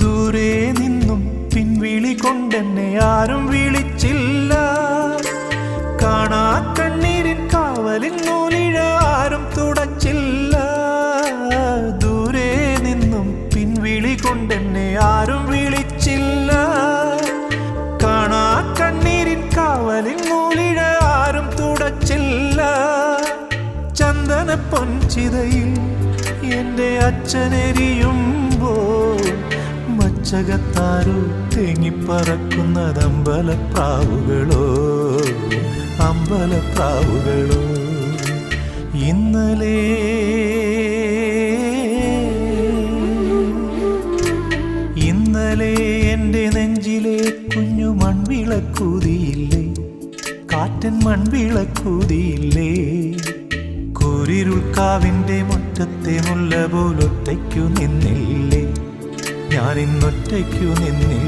ദൂരെ നിന്നും പിൻവിളി കൊണ്ടെന്നെ ആരും വിളിച്ചില്ല. കാണാ കണ്ണീരിൻ കാവലിൻ നൂലിഴ ആരും തുടച്ചില്ല. ദൂരെ നിന്നും പിൻവിളി കൊണ്ടെന്നെ ആരും വിളിച്ചില്ല. കാണാ കണ്ണീരിൻ കാവലിൻ നൂലിഴ ആരും തുടച്ചില്ല. ചന്ദന പൊൻചിതയിൽ എൻ്റെ അച്ഛനെരിയുമ്പോൾ മച്ചകത്താരോ തേങ്ങിപ്പറക്കുന്നത് അമ്പലപ്രാവുകളോ, അമ്പലപ്രാവുകളോ. ഇന്നലെ എൻ്റെ നെഞ്ചിലെ കുഞ്ഞു മൺവിളക്കൂതിയില്ലേ, കാറ്റൻ മൺവിളക്കൂതിയില്ലേ. കൂരിരുൾക്കാവിൻ്റെ മുറ്റത്തെ മുല്ല പോലൊറ്റയ്ക്കു നിന്നില്ലേ, ഞാനിന്നൊറ്റയ്ക്കു നിന്നില്ല.